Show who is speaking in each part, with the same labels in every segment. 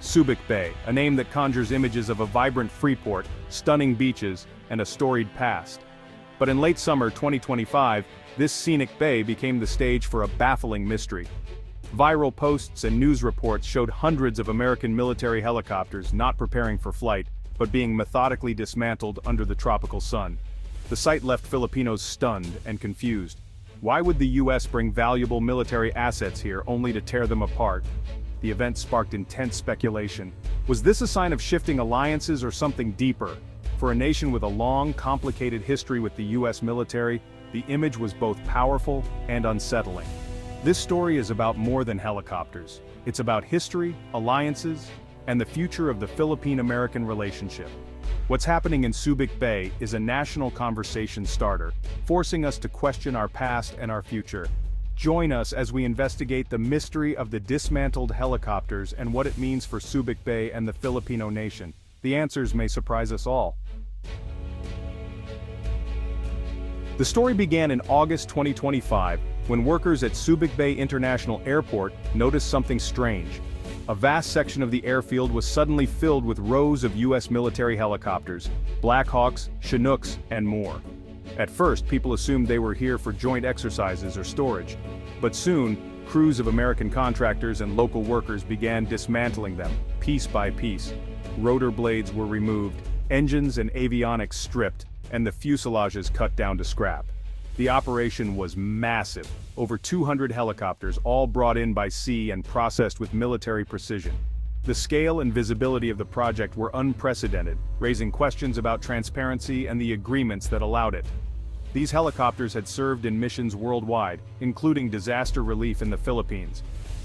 Speaker 1: Subic Bay, a name that conjures images of a vibrant free port, stunning beaches, and a storied past. But in late summer 2025, this scenic bay became the stage for a baffling mystery. Viral posts and news reports showed hundreds of American military helicopters not preparing for flight, but being methodically dismantled under the tropical sun. The sight left Filipinos stunned and confused. Why would the U.S. bring valuable military assets here only to tear them apart? The event sparked intense speculation. Was this a sign of shifting alliances or something deeper? For a nation with a long, complicated history with the U.S. military, the image was both powerful and unsettling. This story is about more than helicopters. It's about history, alliances, and the future of the Philippine-American relationship. What's happening in Subic Bay is a national conversation starter, forcing us to question our past and our future. Join us as we investigate the mystery of the dismantled helicopters and what it means for Subic Bay and the Filipino nation. The answers may surprise us all. The story began in August 2025, when workers at Subic Bay International Airport noticed something strange. A vast section of the airfield was suddenly filled with rows of U.S. military helicopters, Black Hawks, Chinooks, and more. At first, people assumed they were here for joint exercises or storage. But soon, crews of American contractors and local workers began dismantling them, piece by piece. Rotor blades were removed, engines and avionics stripped, and the fuselages cut down to scrap. The operation was massive, over 200 helicopters all brought in by sea and processed with military precision. The scale and visibility of the project were unprecedented, raising questions about transparency and the agreements that allowed it. These helicopters had served in missions worldwide, including disaster relief in the Philippines.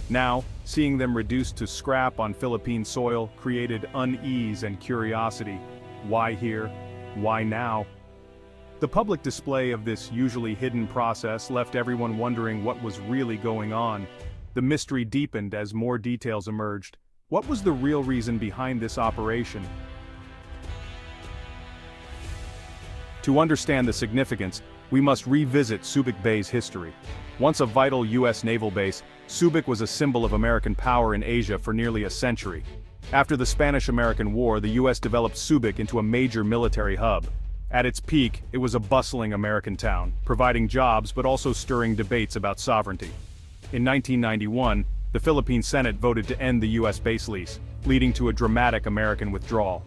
Speaker 1: Now, seeing them reduced to scrap on Philippine soil created unease and curiosity. Why here? Why now? The public display of this usually hidden process left everyone wondering what was really going on. The mystery deepened as more details emerged. What was the real reason behind this operation? To understand the significance, we must revisit Subic Bay's history. Once a vital U.S. naval base, Subic was a symbol of American power in Asia for nearly a century. After the Spanish-American War, the U.S. developed Subic into a major military hub. At its peak, it was a bustling American town, providing jobs but also stirring debates about sovereignty. In 1991, the Philippine Senate voted to end the U.S. base lease, leading to a dramatic American withdrawal.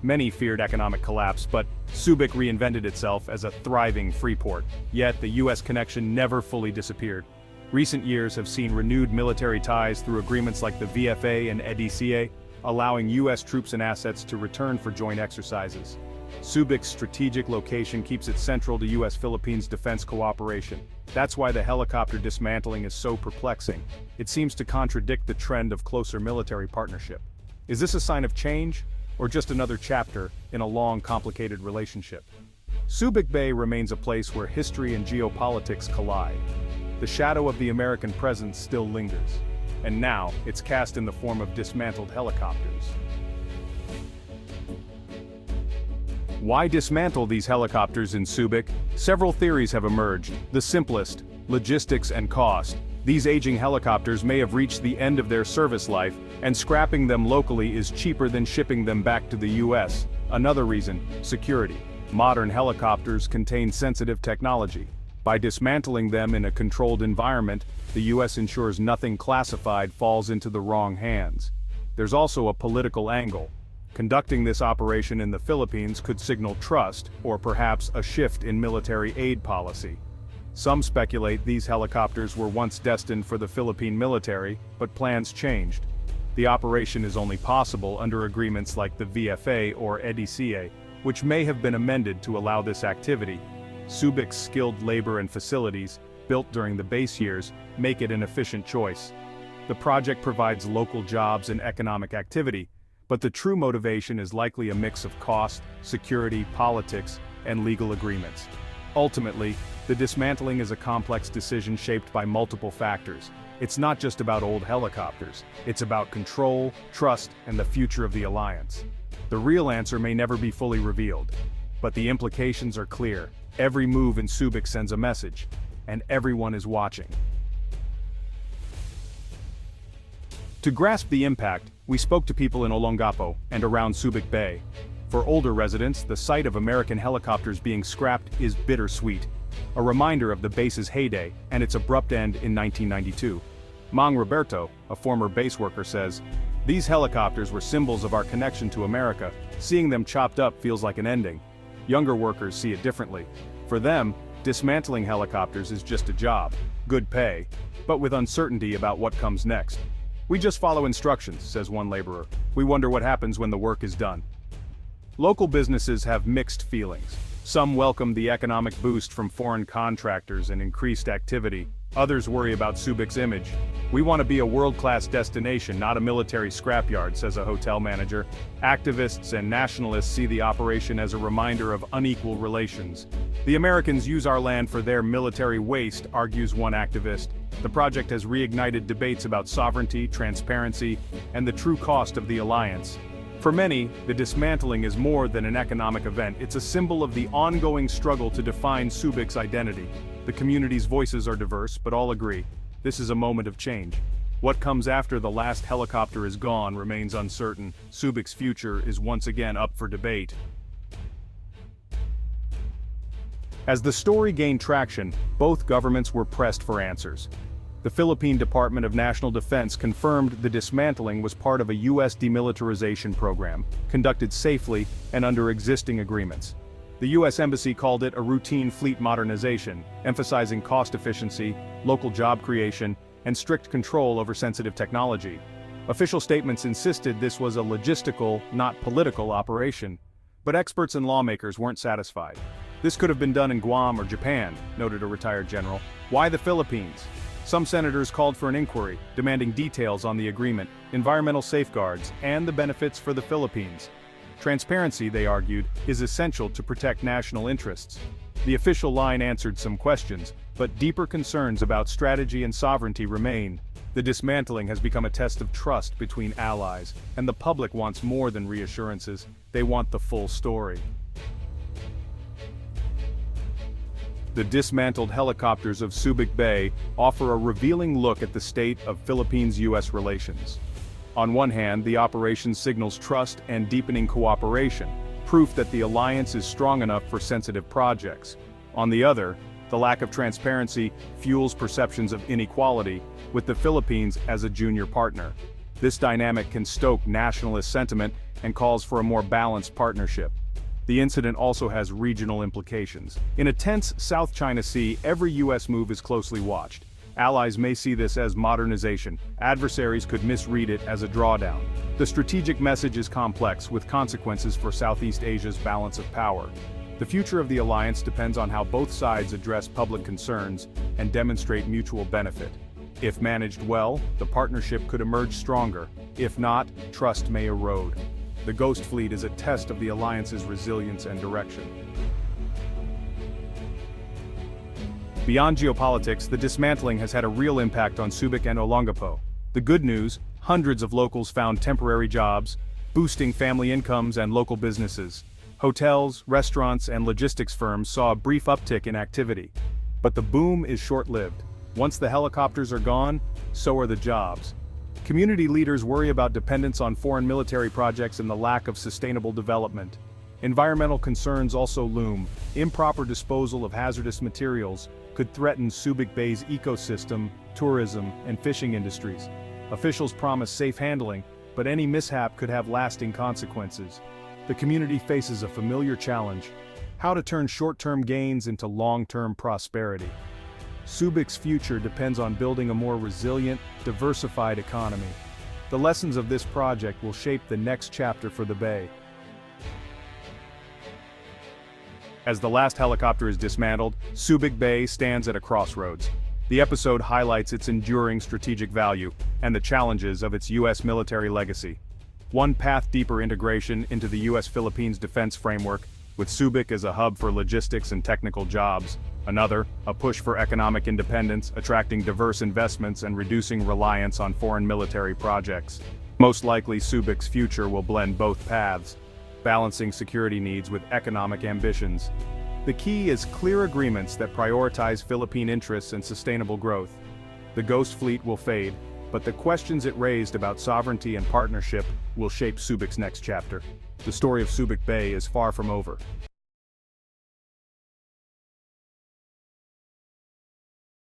Speaker 1: Many feared economic collapse, but Subic reinvented itself as a thriving free port. Yet the U.S. connection never fully disappeared. Recent years have seen renewed military ties through agreements like the VFA and EDCA, allowing U.S. troops and assets to return for joint exercises. Subic's strategic location keeps it central to U.S. Philippines defense cooperation. That's why the helicopter dismantling is so perplexing. It seems to contradict the trend of closer military partnership. Is this a sign of change, or just another chapter in a long, complicated relationship? Subic Bay remains a place where history and geopolitics collide. The shadow of the American presence still lingers, and now it's cast in the form of dismantled helicopters. Why dismantle these helicopters in Subic? Several theories have emerged. The simplest, logistics and cost. These aging helicopters may have reached the end of their service life, and scrapping them locally is cheaper than shipping them back to the U.S. Another reason, security. Modern helicopters contain sensitive technology. By dismantling them in a controlled environment, the U.S. ensures nothing classified falls into the wrong hands. There's also a political angle. Conducting this operation in the Philippines could signal trust, or perhaps a shift in military aid policy. Some speculate these helicopters were once destined for the Philippine military, but plans changed. The operation is only possible under agreements like the VFA or EDCA, which may have been amended to allow this activity. Subic's skilled labor and facilities, built during the base years, make it an efficient choice. The project provides local jobs and economic activity, but the true motivation is likely a mix of cost, security, politics, and legal agreements. Ultimately, the dismantling is a complex decision shaped by multiple factors. It's not just about old helicopters, it's about control, trust, and the future of the alliance. The real answer may never be fully revealed, but the implications are clear. Every move in Subic sends a message, and everyone is watching. To grasp the impact, we spoke to people in Olongapo and around Subic Bay. For older residents, the sight of American helicopters being scrapped is bittersweet, a reminder of the base's heyday and its abrupt end in 1992. Mang Roberto, a former base worker, says, "These helicopters were symbols of our connection to America. Seeing them chopped up feels like an ending." Younger workers see it differently. For them, dismantling helicopters is just a job, good pay, but with uncertainty about what comes next. "We just follow instructions," says one laborer. "We wonder what happens when the work is done." Local businesses have mixed feelings. Some welcome the economic boost from foreign contractors and increased activity. Others worry about Subic's image. "We want to be a world-class destination, not a military scrapyard," says a hotel manager. Activists and nationalists see the operation as a reminder of unequal relations. "The Americans use our land for their military waste," argues one activist. The project has reignited debates about sovereignty, transparency, and the true cost of the alliance. For many, the dismantling is more than an economic event. It's a symbol of the ongoing struggle to define Subic's identity. The community's voices are diverse, but all agree. This is a moment of change. What comes after the last helicopter is gone remains uncertain. Subic's future is once again up for debate. As the story gained traction, both governments were pressed for answers. The Philippine Department of National Defense confirmed the dismantling was part of a U.S. demilitarization program, conducted safely and under existing agreements. The U.S. Embassy called it a routine fleet modernization, emphasizing cost efficiency, local job creation, and strict control over sensitive technology. Official statements insisted this was a logistical, not political operation. But experts and lawmakers weren't satisfied. "This could have been done in Guam or Japan," noted a retired general. "Why the Philippines?" Some senators called for an inquiry, demanding details on the agreement, environmental safeguards, and the benefits for the Philippines. Transparency, they argued, is essential to protect national interests. The official line answered some questions, but deeper concerns about strategy and sovereignty remain. The dismantling has become a test of trust between allies, and the public wants more than reassurances. They want the full story. The dismantled helicopters of Subic Bay offer a revealing look at the state of Philippines-U.S. relations. On one hand, the operation signals trust and deepening cooperation, proof that the alliance is strong enough for sensitive projects. On the other, the lack of transparency fuels perceptions of inequality, with the Philippines as a junior partner. This dynamic can stoke nationalist sentiment and calls for a more balanced partnership. The incident also has regional implications. In a tense South China Sea, every U.S. move is closely watched. Allies may see this as modernization. Adversaries could misread it as a drawdown. The strategic message is complex, with consequences for Southeast Asia's balance of power. The future of the alliance depends on how both sides address public concerns and demonstrate mutual benefit. If managed well, the partnership could emerge stronger. If not, trust may erode. The Ghost Fleet is a test of the alliance's resilience and direction. Beyond geopolitics, the dismantling has had a real impact on Subic and Olongapo. The good news, hundreds of locals found temporary jobs, boosting family incomes and local businesses. Hotels, restaurants, and logistics firms saw a brief uptick in activity. But the boom is short-lived. Once the helicopters are gone, so are the jobs. Community leaders worry about dependence on foreign military projects and the lack of sustainable development. Environmental concerns also loom. Improper disposal of hazardous materials could threaten Subic Bay's ecosystem, tourism, and fishing industries. Officials promise safe handling, but any mishap could have lasting consequences. The community faces a familiar challenge: how to turn short-term gains into long-term prosperity. Subic's future depends on building a more resilient, diversified economy. The lessons of this project will shape the next chapter for the Bay. As the last helicopter is dismantled, Subic Bay stands at a crossroads. The episode highlights its enduring strategic value and the challenges of its U.S. military legacy. One path: deeper integration into the U.S. Philippines defense framework, with Subic as a hub for logistics and technical jobs. Another, a push for economic independence, attracting diverse investments and reducing reliance on foreign military projects. Most likely, Subic's future will blend both paths, balancing security needs with economic ambitions. The key is clear agreements that prioritize Philippine interests and sustainable growth. The Ghost Fleet will fade, but the questions it raised about sovereignty and partnership will shape Subic's next chapter. The story of Subic Bay is far from over.